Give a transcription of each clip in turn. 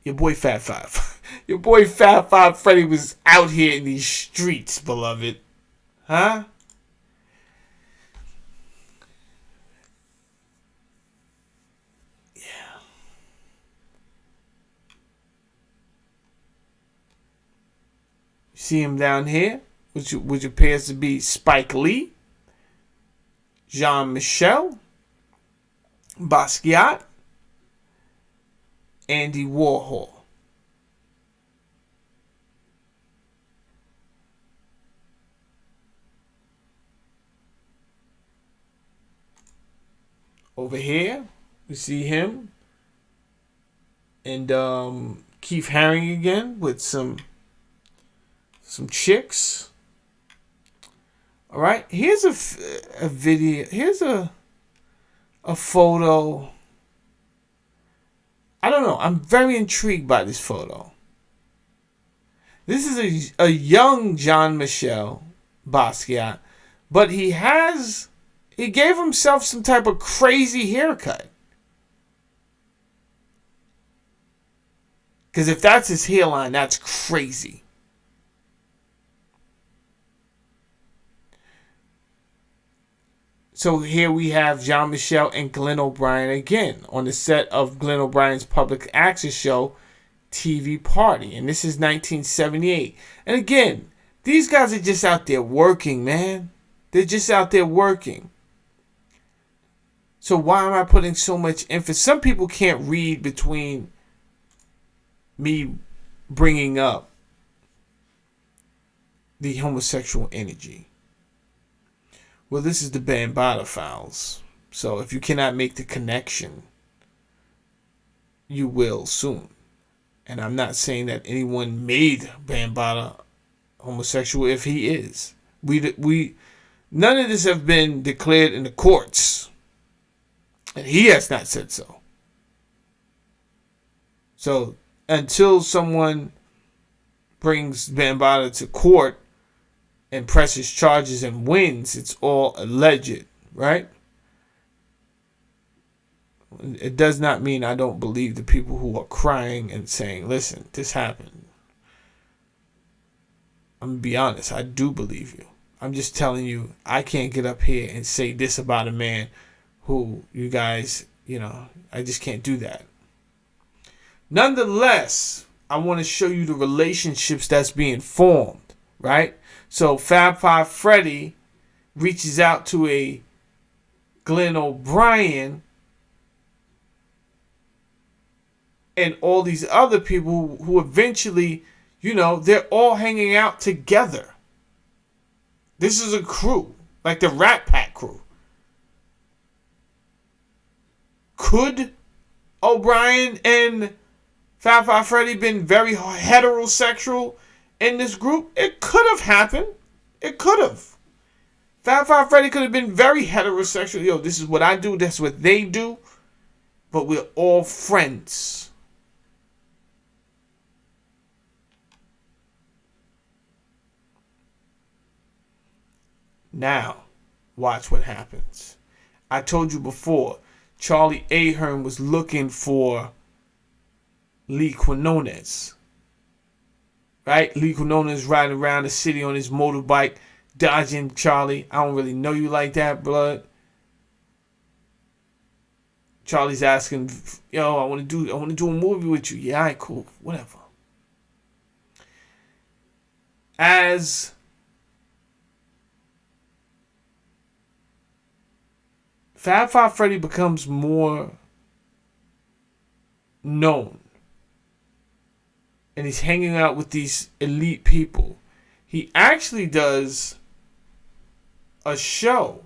Your boy Fat Five. Your boy Fat Five Freddy was out here in these streets, beloved. Huh? Yeah. You see him down here, which appears to be Spike Lee, Jean-Michel, Basquiat, Andy Warhol. Over here, we see him and Keith Haring again with some chicks. All right, here's a video. Here's a photo. I don't know. I'm very intrigued by this photo. This is a young Jean-Michel Basquiat, but he gave himself some type of crazy haircut. Because if that's his hairline, that's crazy. So here we have Jean-Michel and Glenn O'Brien again on the set of Glenn O'Brien's public access show, TV Party. And this is 1978. And again, these guys are just out there working, man. They're just out there working. So why am I putting so much emphasis? Some people can't read between me bringing up the homosexual energy. Well, this is the Bambaataa files. So if you cannot make the connection, you will soon. And I'm not saying that anyone made Bambaataa homosexual if he is. None of this have been declared in the courts. And he has not said so. So until someone brings Bambaataa to court and presses charges and wins, it's all alleged, right? It does not mean I don't believe the people who are crying and saying, listen, this happened. I'm going to be honest, I do believe you. I'm just telling you, I can't get up here and say this about a man who you guys, I just can't do that. Nonetheless, I want to show you the relationships that's being formed, right? So Fab Five Freddy reaches out to a Glenn O'Brien and all these other people who eventually, they're all hanging out together. This is a crew, like the Rat Pack crew. Could O'Brien and Fab Five Freddy been very heterosexual in this group? It could have happened. It could have. Fab Five Freddy could have been very heterosexual. Yo, this is what I do. That's what they do. But we're all friends. Now, watch what happens. I told you before, Charlie Ahern was looking for Lee Quinones. Right? Lee Quinones riding around the city on his motorbike, dodging Charlie. I don't really know you like that, blood. Charlie's asking, yo, I want to do a movie with you. Yeah, all right, cool. Whatever. As Fab Five Freddy becomes more known, and he's hanging out with these elite people, he actually does a show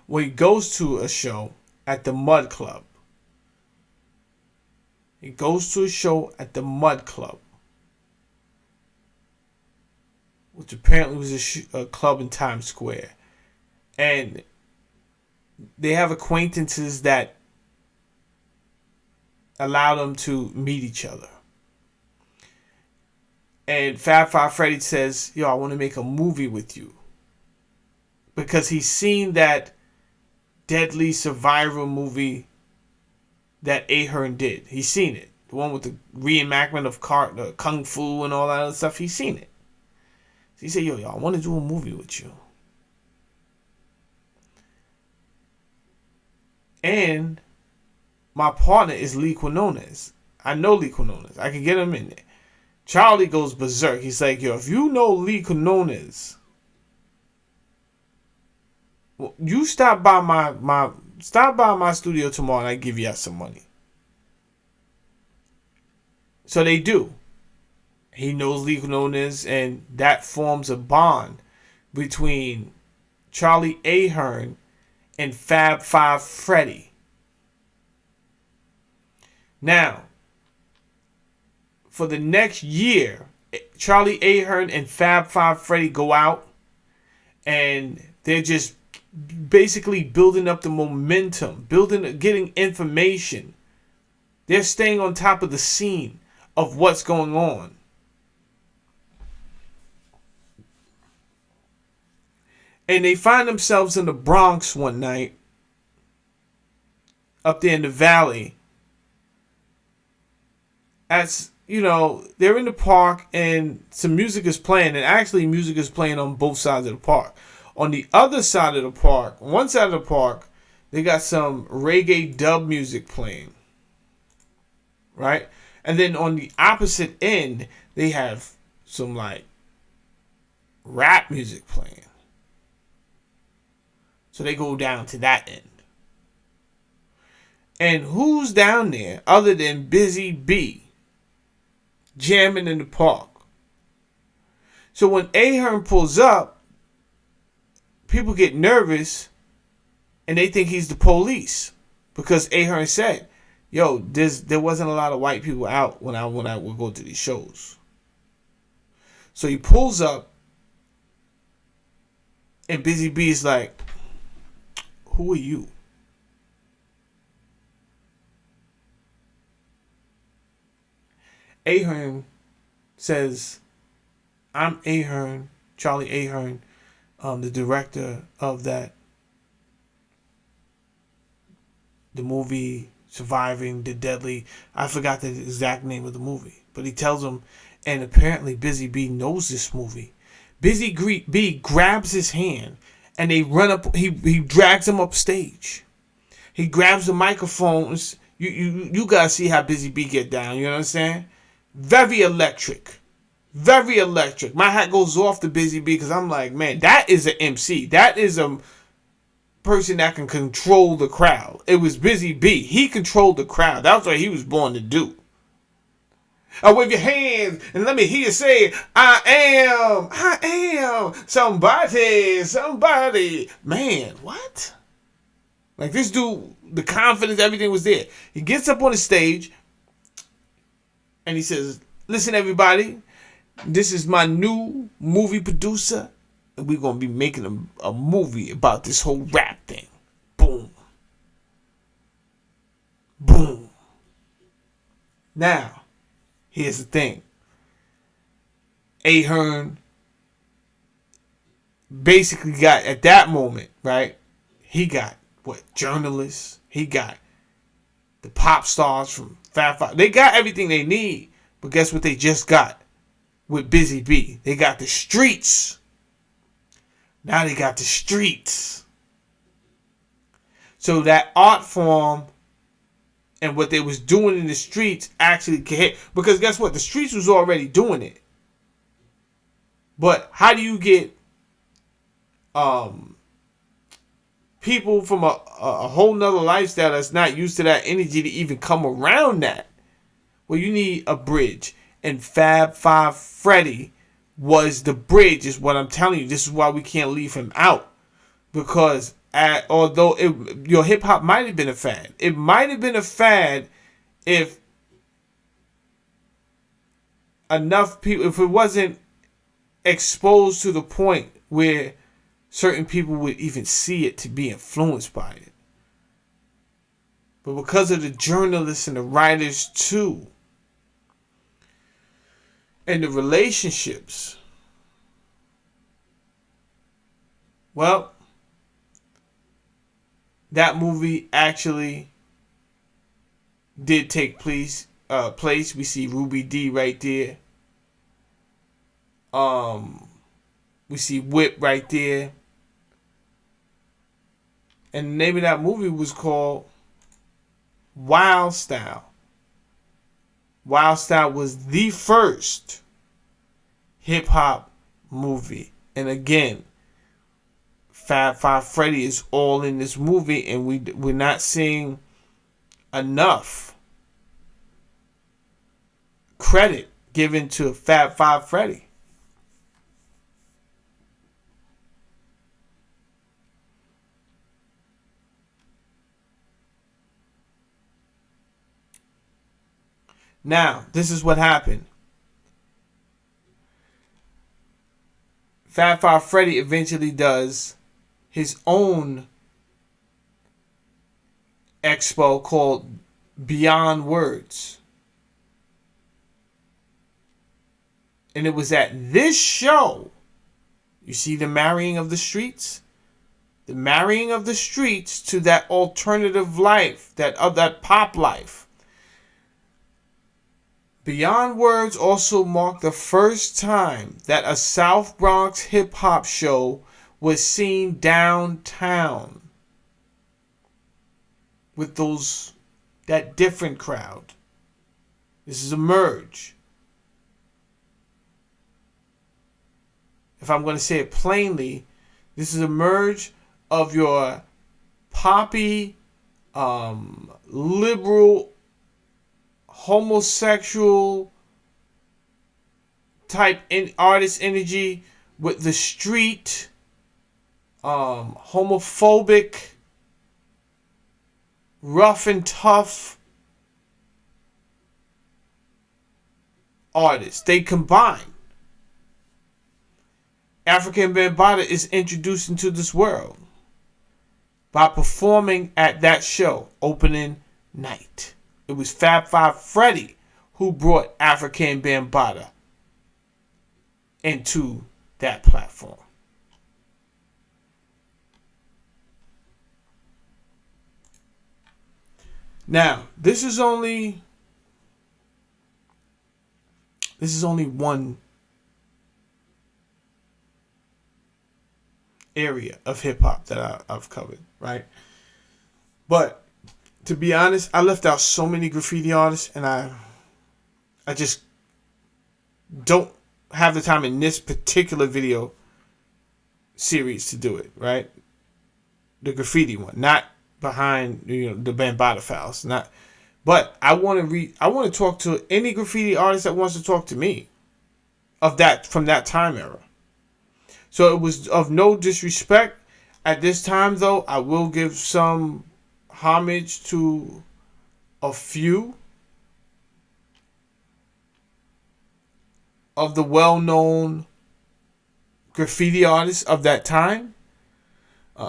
where he goes to a show at the Mud Club. He goes to a show at the Mud Club, which apparently was a club in Times Square. And they have acquaintances that allow them to meet each other. And Fab Five Freddy says, yo, I want to make a movie with you. Because he's seen that deadly survivor movie that Ahern did. He's seen it. The one with the reenactment of Kung Fu and all that other stuff. He's seen it. So he said, yo, I want to do a movie with you. And my partner is Lee Quinones. I know Lee Quinones. I can get him in there. Charlie goes berserk. He's like, yo, if you know Lee Quinones, well, you stop by my studio tomorrow and I give you some money. So they do. He knows Lee Quinones, and that forms a bond between Charlie Ahern and Fab Five Freddy. Now, for the next year, Charlie Ahern and Fab Five Freddy go out, and they're just basically building up the momentum, getting information. They're staying on top of the scene of what's going on. And they find themselves in the Bronx one night, up there in the valley. As you know, they're in the park and some music is playing, and actually music is playing on both sides of the park. On the other side of the park, one side of the park, they got some reggae dub music playing. Right? And then on the opposite end, they have some like rap music playing. So they go down to that end. And who's down there other than Busy B jamming in the park? So when Ahern pulls up, people get nervous and they think he's the police, because Ahern said, yo, there wasn't a lot of white people out when I would go to these shows. So he pulls up and Busy B's like, who are you? Ahern says, I'm Ahern, Charlie Ahern, the director of the movie Surviving the Deadly. I forgot the exact name of the movie, but he tells him, and apparently Busy B knows this movie. Busy B grabs his hand and they run up. He drags him up stage. He grabs the microphones. You guys see how Busy B get down. You know what I'm saying? Very electric. Very electric. My hat goes off to Busy B because I'm like, man, that is an MC. That is a person that can control the crowd. It was Busy B. He controlled the crowd. That's what he was born to do. Wave your hands and let me hear you say, I am somebody. Man, what? Like this dude, the confidence, everything was there. He gets up on the stage and he says, listen everybody, this is my new movie producer and we're going to be making a movie about this whole rap thing. Boom. Boom. Now, here's the thing. Ahern basically got, at that moment, right, he got, journalists. He got the pop stars from Fab Five. They got everything they need, but guess what they just got with Busy B? They got the streets. Now they got the streets. So that art form and what they was doing in the streets actually can hit. Because guess what? The streets was already doing it. But how do you get people from a whole nother lifestyle that's not used to that energy to even come around that? Well, you need a bridge. And Fab Five Freddy was the bridge, is what I'm telling you. This is why we can't leave him out. Because although your hip hop might have been a fad, it might have been a fad if enough people, if it wasn't exposed to the point where certain people would even see it to be influenced by it. But because of the journalists and the writers too, and the relationships, well, that movie actually did take place. We see Ruby D right there. We see Whip right there. And the name of that movie was called Wild Style. Wild Style was the first hip hop movie. And again, Fab Five Freddy is all in this movie, and we're not seeing enough credit given to Fab Five Freddy. Now, this is what happened. Fab Five Freddy eventually does his own expo called Beyond Words. And it was at this show, you see the marrying of the streets? The marrying of the streets to that alternative life, that pop life. Beyond Words also marked the first time that a South Bronx hip-hop show was seen downtown with that different crowd. This is a merge. If I'm going to say it plainly, this is a merge of your poppy, liberal, homosexual type artist energy with the street, homophobic, rough and tough artists. They combine. African Bambaataa is introduced into this world by performing at that show, opening night. It was Fab Five Freddy who brought African Bambaataa into that platform. Now, this is only one area of hip hop that I've covered, right? But to be honest, I left out so many graffiti artists, and I just don't have the time in this particular video series to do it, right? The graffiti one, not behind the Bambaataa files, not. But I want to talk to any graffiti artist that wants to talk to me from that time era. So it was of no disrespect. At this time, though, I will give some homage to a few of the well-known graffiti artists of that time.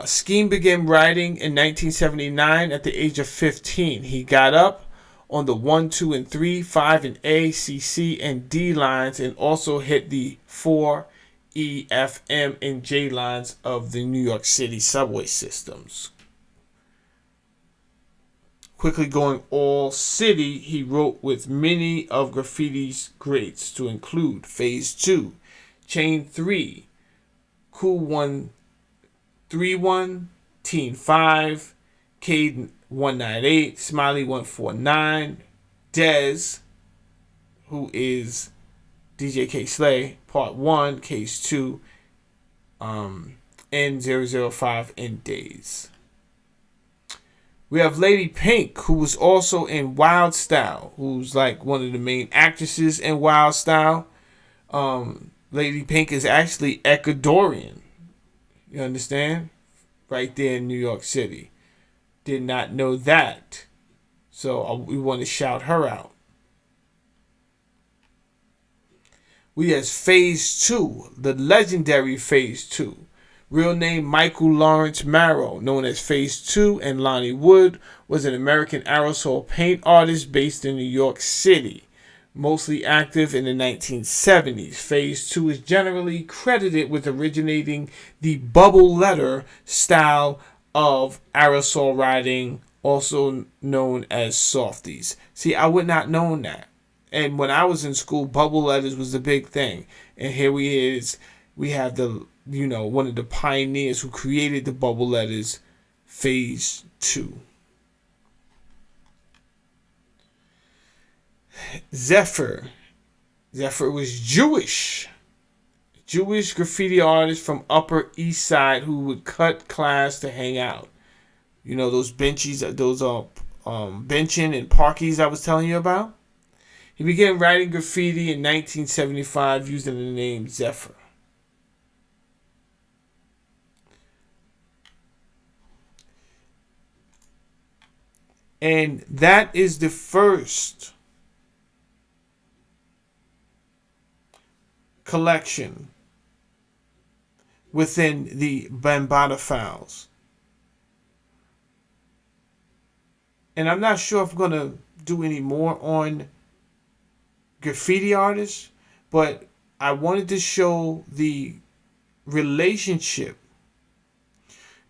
Scheme began writing in 1979 at the age of 15. He got up on the 1, 2, and 3, 5, and A, C, C, and D lines, and also hit the 4, E, F, M, and J lines of the New York City subway systems. Quickly going all city, he wrote with many of graffiti's greats to include Phase 2, Chain 3, Cool 131, Teen 5, Cade 198, Smiley 149, Dez, who is DJ K Slay, Part 1, Case 2, N005, and Days. We have Lady Pink, who was also in Wild Style, who's like one of the main actresses in Wild Style. Lady Pink is actually Ecuadorian. You understand? Right there in New York City. Did not know that. So we want to shout her out. We have Phase 2, the legendary Phase 2. Real name Michael Lawrence Marrow, known as Phase 2, and Lonnie Wood, was an American aerosol paint artist based in New York City, mostly active in the 1970s. Phase 2 is generally credited with originating the bubble letter style of aerosol writing, also known as softies. See, I would not known that. And when I was in school, bubble letters was the big thing. And here we have one of the pioneers who created the bubble letters, phase 2. Zephyr was Jewish graffiti artist from Upper East Side who would cut class to hang out. You know those benchies, those benching and parkies I was telling you about? He began writing graffiti in 1975 using the name Zephyr. And that is the first collection within the Bambaataa files. And I'm not sure if I'm going to do any more on graffiti artists, but I wanted to show the relationship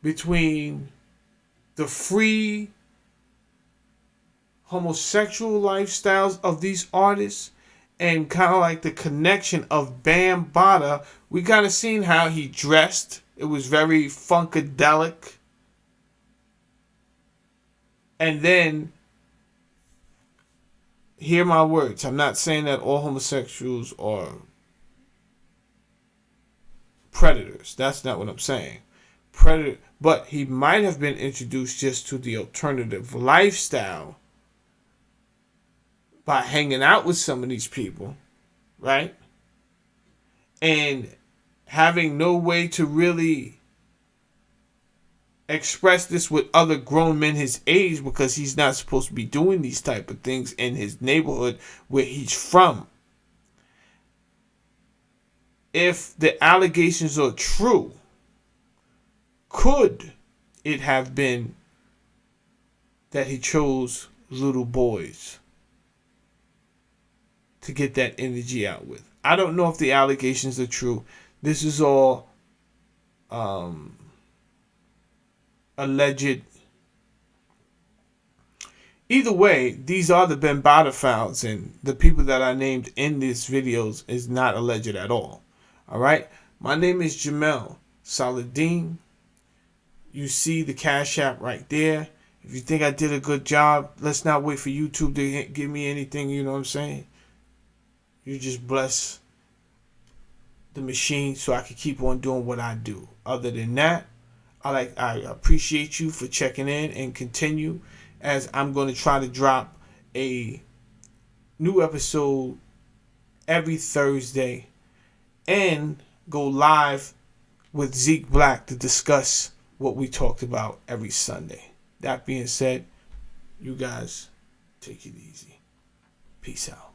between the free homosexual lifestyles of these artists and kind of like the connection of Bambaataa. We kind of seen how he dressed. It was very funkadelic. And then, hear my words. I'm not saying that all homosexuals are predators. That's not what I'm saying. But he might have been introduced just to the alternative lifestyle by hanging out with some of these people, right? And having no way to really express this with other grown men his age, because he's not supposed to be doing these type of things in his neighborhood where he's from. If the allegations are true, could it have been that he chose little boys to get that energy out with? I don't know if the allegations are true. This is all alleged. Either way, these are the Bambaataa files, and the people that I named in these videos is not alleged at all. Alright? My name is Jamel Saladin. You see the Cash App right there. If you think I did a good job, let's not wait for YouTube to give me anything, you know what I'm saying? You just bless the machine so I can keep on doing what I do. Other than that, I appreciate you for checking in, and continue, as I'm going to try to drop a new episode every Thursday and go live with Zeke Black to discuss what we talked about every Sunday. That being said, you guys take it easy. Peace out.